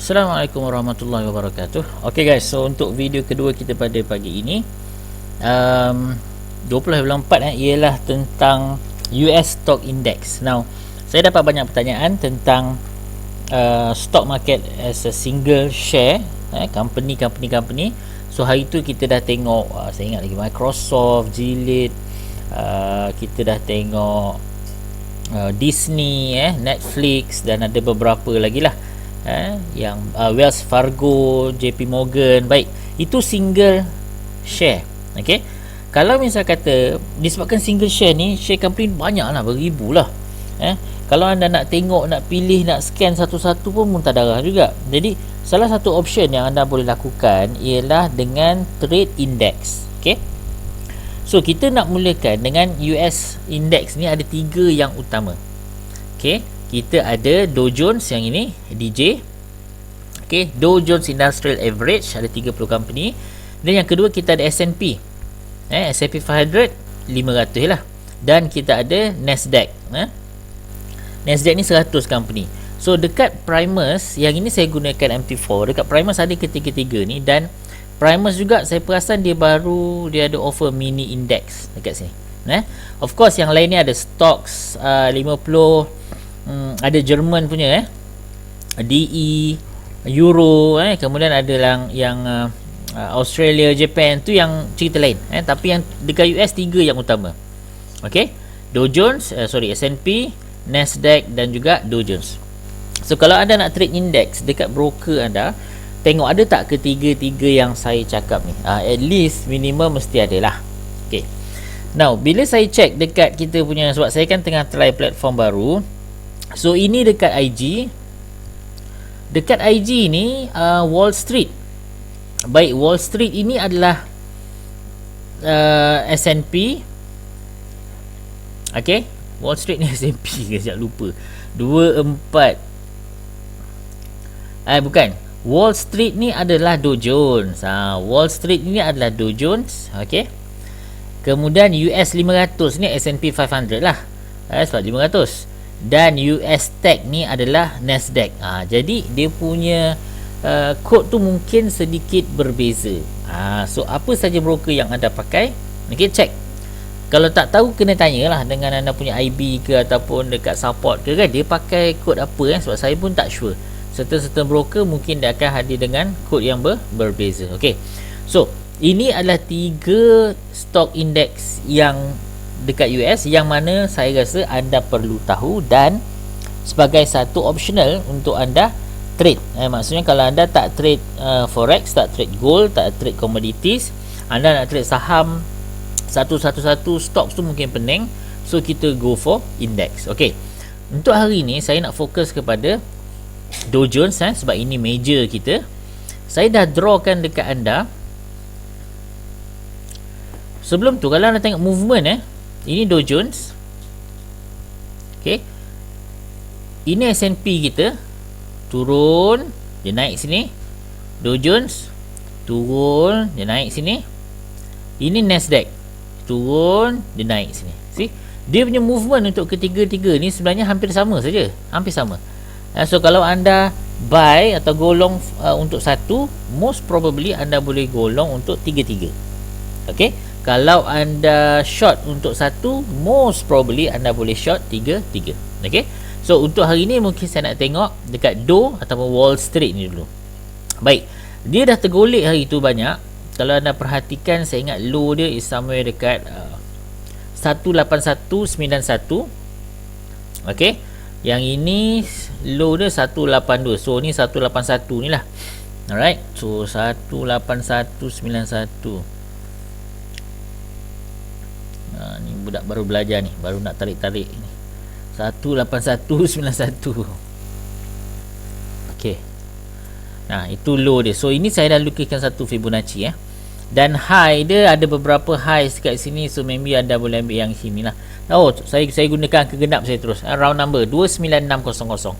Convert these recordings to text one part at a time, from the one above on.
Assalamualaikum warahmatullahi wabarakatuh. Okay guys, so untuk video kedua kita pada pagi ini 20.4 ialah tentang US Stock Index. Now, saya dapat banyak pertanyaan tentang stock market as a single share, company. So hari tu kita dah tengok, saya ingat lagi Microsoft, Gilead, kita dah tengok Disney, Netflix, dan ada beberapa lagi lah, yang Wells Fargo, JP Morgan. Baik, itu single share. Okay, kalau misal kata disebabkan single share ni, share company banyak lah, beribu lah. Kalau anda nak tengok, nak pilih, nak scan satu-satu pun muntah darah juga. Jadi salah satu option yang anda boleh lakukan ialah dengan trade index. Okay, so kita nak mulakan dengan US index ni. Ada 3 yang utama. Okay, kita ada Dow Jones yang ini, DJ. Okay, Dow Jones Industrial Average, ada 30 company. Dan yang kedua kita ada S&P, S&P 500 500 lah. Dan kita ada Nasdaq, Nasdaq ni 100 company. So dekat Primus, yang ini saya gunakan MT4. Dekat Primus ada ketiga-tiga ni. Dan Primus juga saya perasan dia ada offer mini index dekat sini. Of course yang lain ni ada stocks 50, ada Jerman punya, DE, Euro, kemudian ada yang Australia, Japan, tu yang cerita lain, tapi yang dekat US 3 yang utama. Okay, Dow Jones, S&P, Nasdaq dan juga Dow Jones. So kalau anda nak trade index dekat broker anda, tengok ada tak ketiga-tiga yang saya cakap ni. At least minimum mesti ada lah. Okay, now bila saya check dekat kita punya, sebab saya kan tengah try platform baru. So ini dekat IG. Dekat IG ni Wall Street. Baik, Wall Street ini adalah S&P. Okay, Wall Street ni S&P ke, sekejap lupa. 24. Bukan, Wall Street ni adalah Dow Jones. Wall Street ni adalah Dow Jones. Okay, kemudian US 500 ni S&P 500 lah, sebab 500. Dan US Tech ni adalah Nasdaq. Jadi dia punya kod tu mungkin sedikit berbeza. So apa saja broker yang anda pakai, okay, check. Kalau tak tahu, kena tanyalah dengan anda punya IB ke ataupun dekat support ke, kan, dia pakai kod apa, sebab saya pun tak sure. Certain broker mungkin dia akan hadir dengan kod yang berbeza. Okay, so ini adalah 3 stock index yang dekat US yang mana saya rasa anda perlu tahu dan sebagai satu optional untuk anda trade. Maksudnya kalau anda tak trade forex, tak trade gold, tak trade commodities, anda nak trade saham satu-satu stocks tu mungkin pening. So kita go for index. Okay, untuk hari ni saya nak fokus kepada Dow Jones, sebab ini major kita. Saya dah drawkan dekat anda. Sebelum tu, kalau anda tengok movement, ini Dow Jones. Okay, ini S&P kita, turun, dia naik sini. Dow Jones turun, dia naik sini. Ini Nasdaq, turun, dia naik sini. See, dia punya movement untuk ketiga-tiga ni sebenarnya hampir sama saja, hampir sama. So kalau anda buy atau golong untuk satu, most probably anda boleh golong untuk tiga-tiga. Okay, kalau anda short untuk satu, most probably anda boleh short tiga-tiga. Okay, so untuk hari ni mungkin saya nak tengok dekat Dow ataupun Wall Street ni dulu. Baik, dia dah tergolek hari tu banyak. Kalau anda perhatikan, saya ingat low dia is somewhere dekat 18191. Okay, yang ini low dia 182. So ni 181 ni lah. Alright, so 18191. Ni budak baru belajar ni, baru nak tarik-tarik ni. 18191. Okey. Nah, itu low dia. So ini saya dah lukiskan satu Fibonacci, Dan high dia ada beberapa high dekat sini. So maybe anda boleh ambil yang sini lah. Oh, saya gunakan angka genap saya terus. Round number 29600.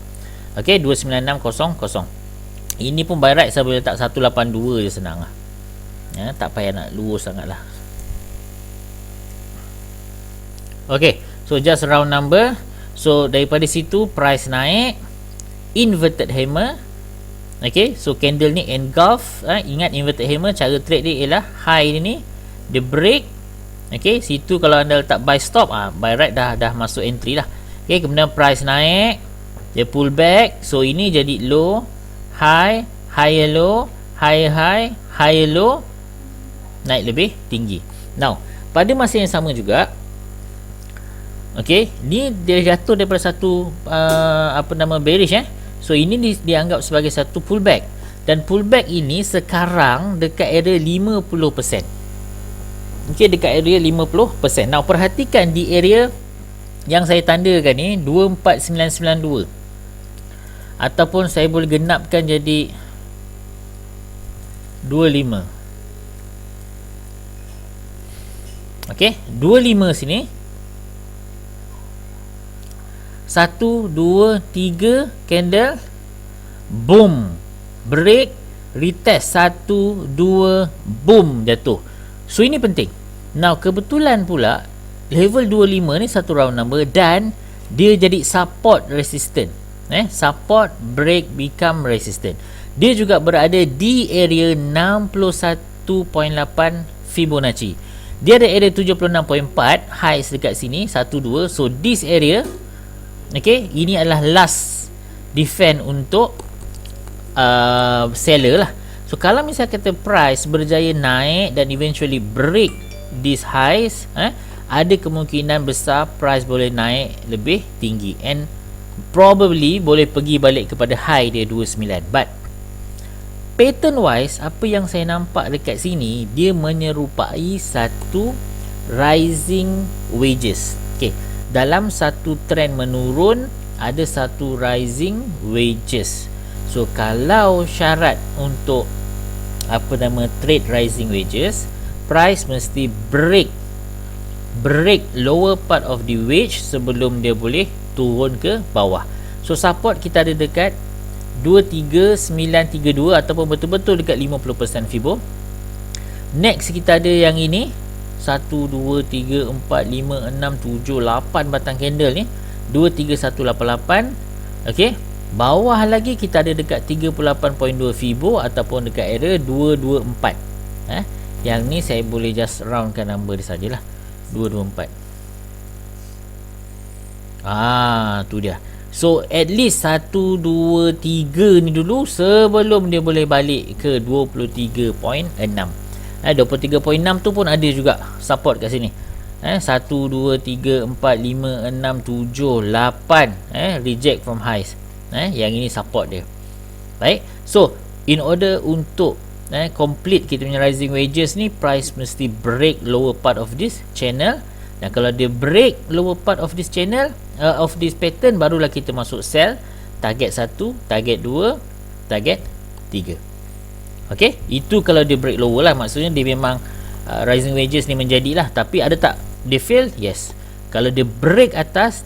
Okey, 29600. Ini pun by right saya boleh letak 182 je, senang lah. Tak payah nak lurus sangat lah. Okay, so just round number. So daripada situ price naik, inverted hammer, Okay, so candle ni engulf. Ingat inverted hammer, cara trade dia ialah high ni dia break. Okay, situ kalau anda letak buy stop, buy right dah masuk entry lah. Okay, kemudian price naik, dia pull back. So ini jadi low, high, higher low, higher high, higher low, naik lebih tinggi. Now pada masa yang sama juga, okay, ni dia jatuh daripada satu bearish. So ini dianggap sebagai satu pullback, dan pullback ini sekarang dekat area 50%. Okay, dekat area 50%. Now perhatikan di area yang saya tandakan ni 24992, ataupun saya boleh genapkan jadi 25. Okay, 25 sini 1, 2, 3 candle, boom, break, retest, 1, 2, boom, jatuh. So ini penting. Now kebetulan pula level 25 ni satu round number, dan dia jadi support resistant. Support, break, become resistant. Dia juga berada di area 61.8 Fibonacci. Dia ada area 76.4, highs dekat sini 1, 2. So this area, okay, ini adalah last defend untuk seller lah. So kalau misal kata price berjaya naik dan eventually break these highs, ada kemungkinan besar price boleh naik lebih tinggi, and probably boleh pergi balik kepada high dia 29. But pattern wise, apa yang saya nampak dekat sini, dia menyerupai satu rising wedges. Okay, dalam satu trend menurun ada satu rising wedges. So kalau syarat untuk trade rising wedges, price mesti break lower part of the wedge sebelum dia boleh turun ke bawah. So support kita ada dekat 23932 ataupun betul-betul dekat 50% Fibo. Next kita ada yang ini 1, 2, 3, 4, 5, 6, 7, 8 batang candle ni 23188. Okay, bawah lagi kita ada dekat 38.2 Fibo ataupun dekat area 224. Yang ni saya boleh just roundkan number dia sajalah, 224. Tu dia. So at least 1, 2, 3 ni dulu sebelum dia boleh balik ke 23.6. 23.6 tu pun ada juga support kat sini. 1, 2, 3, 4, 5, 6, 7, 8 reject from highs. Yang ini support dia. Baik. So in order untuk complete kita punya rising wedges ni, price mesti break lower part of this channel. Dan kalau dia break lower part of this channel, of this pattern, barulah kita masuk sell. Target 1, target 2, target 3. Okay, itu kalau dia break lower lah. Maksudnya dia memang rising wedges ni menjadilah. Tapi ada tak dia fail? Yes. Kalau dia break atas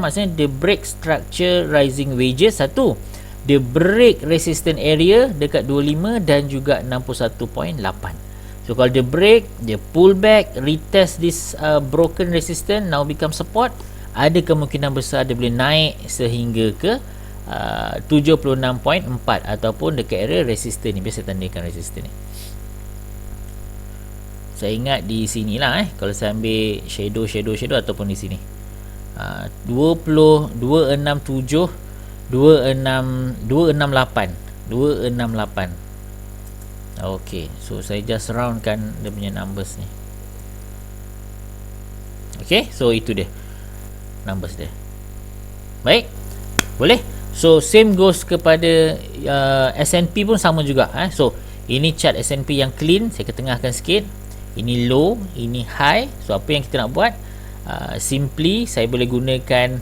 maksudnya dia break structure rising wedges. Satu, dia break resistance area dekat 25 dan juga 61.8. So kalau dia break, dia pull back, retest this broken resistance, now become support, ada kemungkinan besar dia boleh naik sehingga ke 76.4 ataupun dekat area resistance ni. Biasa tandakan resistance ni. Saya ingat di sinilah kalau saya ambil shadow ataupun di sini. 267 268. Okay, so saya just roundkan dia punya numbers ni. Okay, so itu dia numbers dia. Baik, boleh. So same goes kepada S&P pun sama juga. So ini chart S&P yang clean, saya ketengahkan sikit. Ini low, ini high. So apa yang kita nak buat, simply saya boleh gunakan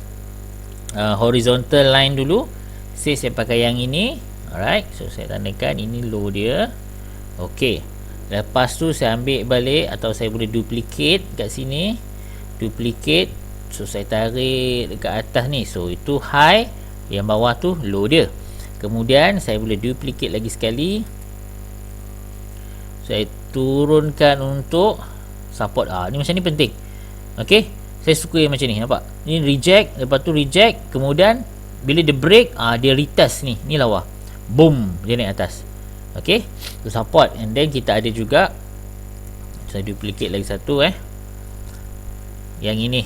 horizontal line dulu. Saya pakai yang ini. Alright, so saya tandakan ini low dia. Okey, lepas tu saya ambil balik atau saya boleh duplicate kat sini, duplicate. So saya tarik dekat atas ni, so itu high, yang bawah tu low dia. Kemudian saya boleh duplicate lagi sekali, saya turunkan untuk support. Ni macam ni penting. Okey, saya suka yang macam ni, nampak? Ni reject, lepas tu reject, kemudian bila dia break, dia retest ni lawa. boom, dia naik atas. Okay, so support. And then kita ada juga, saya duplicate lagi satu yang ini,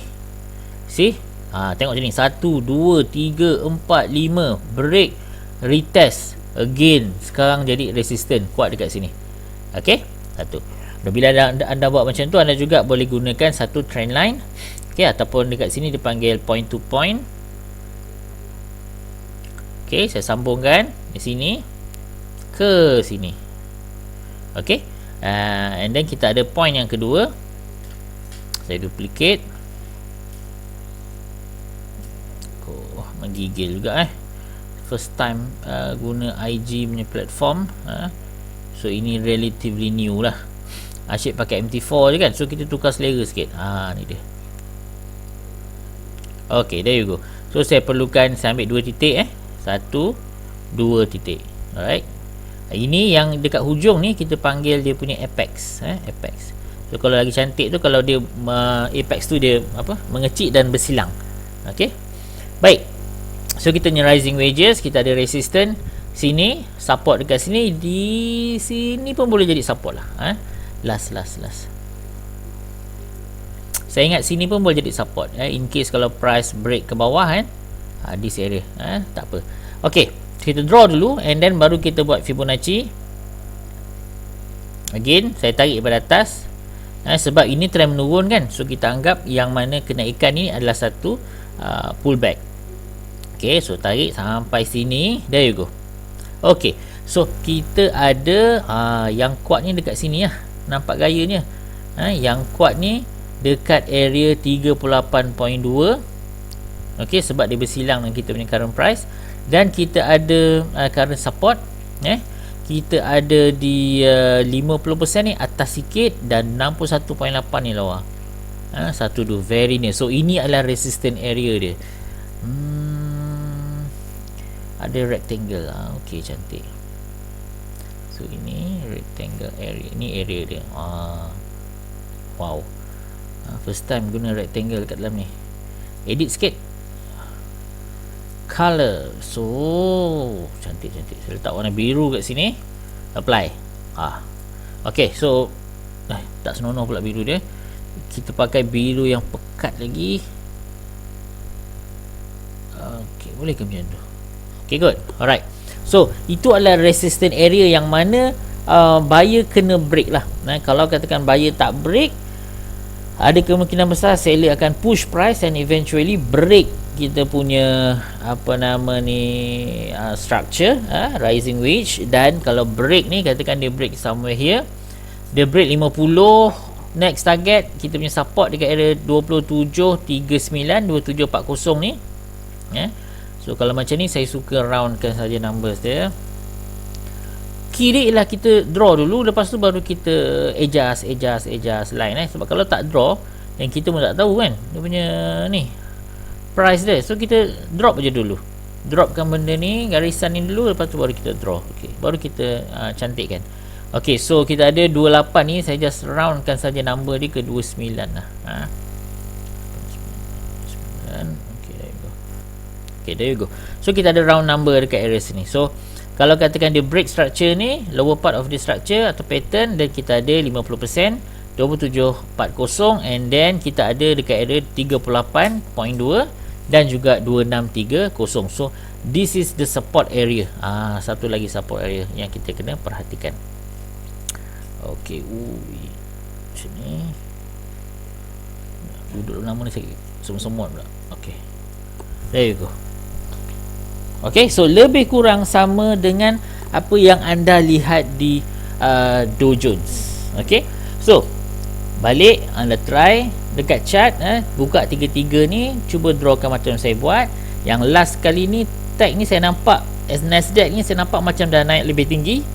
see, tengok sini, 1, 2, 3, 4, 5, break, retest again, sekarang jadi resistant, kuat dekat sini. Okay, satu. Dan bila anda buat macam tu, anda juga boleh gunakan satu trend line, okay, ataupun dekat sini dipanggil point to point. Okay, saya sambungkan di sini ke sini. Okay, and then kita ada point yang kedua, saya duplicate. Menggigil juga first time guna IG punya platform, so ini relatively new lah. Asyik pakai MT4 je kan, so kita tukar selera sikit. Ni dia. Okay, there you go. So saya perlukan, saya ambil 2 titik 1, 2 titik. Alright, ini yang dekat hujung ni kita panggil dia punya apex, apex. So kalau lagi cantik tu, kalau dia apex tu dia mengecil dan bersilang. Okay, baik. So kita punya rising wedges, kita ada resistance sini, support dekat sini, di sini pun boleh jadi support lah. Last. Saya ingat sini pun boleh jadi support, in case kalau price break ke bawah this area, tak apa. Okay, kita draw dulu, and then baru kita buat Fibonacci. Again, saya tarik daripada atas, sebab ini trend menurun kan, so kita anggap yang mana kenaikan ni adalah satu pullback. Okay, so tarik sampai sini, there you go. Okay, so kita ada yang kuat ni dekat sini lah, nampak gayanya. Yang kuat ni dekat area 38.2. Okay, sebab dia bersilang dengan kita punya current price. Dan kita ada current support, kita ada di 50% ni atas sikit, dan 61.8 ni lawa. 1, 2, very near. So ini adalah resistance area dia. Ada rectangle, okay, cantik. So ini rectangle area, ini area dia. Wow, first time guna rectangle kat dalam ni. Edit sikit color, so cantik. Saya letak warna biru kat sini, apply. Okay, so tak senonoh pula biru dia, kita pakai biru yang pekat lagi. Okay, boleh ke macam tu? Okay, good. Alright, so itu adalah resistance area yang mana buyer kena break lah. Kalau katakan buyer tak break, ada kemungkinan besar seller akan push price and eventually break kita punya structure, rising wedge. Dan kalau break ni, katakan dia break somewhere here, dia break 50, next target kita punya support dekat area 27.39, 27.40 ni. So kalau macam ni, saya suka roundkan saja numbers dia. Kiri lah kita draw dulu, lepas tu baru kita adjust line. Sebab kalau tak draw, yang kita pun tak tahu kan dia punya ni price dia. So kita drop je dulu, dropkan benda ni, garisan ni dulu, lepas tu baru kita draw. Okay, baru kita cantikkan. Okay, so kita ada 28 ni, saya just roundkan saja number dia ke 29 lah. Okay, there you go. So kita ada round number dekat area sini. So kalau katakan dia break structure ni, lower part of the structure atau pattern, dan kita ada 50%, 27.40, and then kita ada dekat area 38.2 dan juga 26.30. So this is the support area. Satu lagi support area yang kita kena perhatikan. Okay, sini duduk nama ni sakit, semut-semut pula. Okay, there you go. Okay, so lebih kurang sama dengan apa yang anda lihat di Dow Jones. Okay, so balik, anda try dekat chart, buka 33 ni, cuba drawkan macam saya buat. Yang last kali ni, tag ni saya nampak, Nasdaq ni saya nampak macam dah naik lebih tinggi,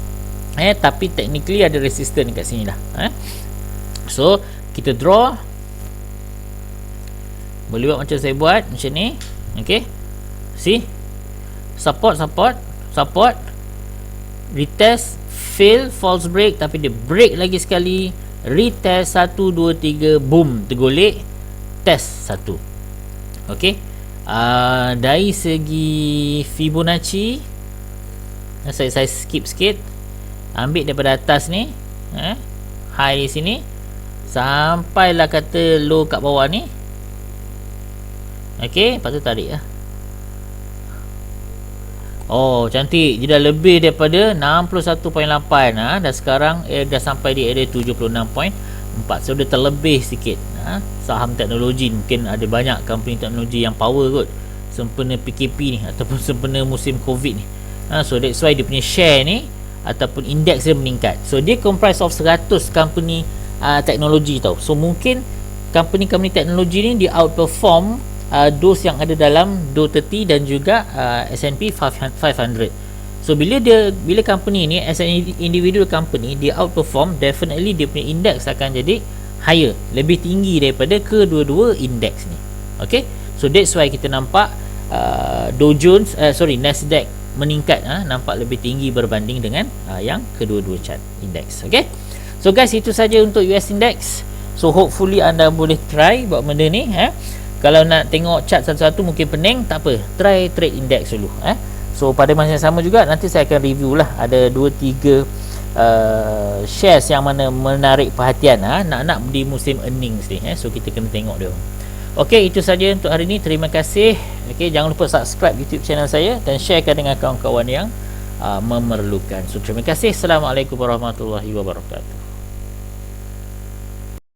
tapi technically ada resistance dekat sini lah. So kita draw, boleh buat macam saya buat macam ni. Okay, see, support, retest, fail, false break, tapi dia break lagi sekali, retest 1, 2, 3, boom, tergolek, test 1. Okay, dari segi Fibonacci, Saya skip sikit, ambil daripada atas ni, high di sini sampailah kata low kat bawah ni. Okey, lepas tu tarik lah. Oh, cantik. Dia dah lebih daripada 61.8. Dah sekarang dah sampai di area 76.4. So dia terlebih sikit. Saham teknologi, mungkin ada banyak company teknologi yang power kot sempena PKP ni ataupun sempena musim COVID ni. So that's why dia punya share ni ataupun indeks dia meningkat. So dia comprise of 100 company teknologi tau. So mungkin company-company teknologi ni dia outperform those yang ada dalam Dow 30 dan juga S&P 500. So bila company ni as an individual company dia outperform, definitely dia punya index akan jadi higher, lebih tinggi daripada kedua-dua index ni. Okay, so that's why kita nampak Dow Jones Nasdaq meningkat, nampak lebih tinggi berbanding dengan yang kedua-dua chart index. Okay, so guys, itu saja untuk US index. So hopefully anda boleh try buat benda ni. Kalau nak tengok chart satu-satu mungkin pening, tak apa, try trade index dulu. So pada masa yang sama juga nanti saya akan review lah, ada 2-3 shares yang mana menarik perhatian nak di musim earnings ni. So kita kena tengok dia. Okey, itu saja untuk hari ini. Terima kasih. Okey, jangan lupa subscribe YouTube channel saya dan sharekan dengan kawan-kawan yang memerlukan. So terima kasih. Assalamualaikum warahmatullahi wabarakatuh.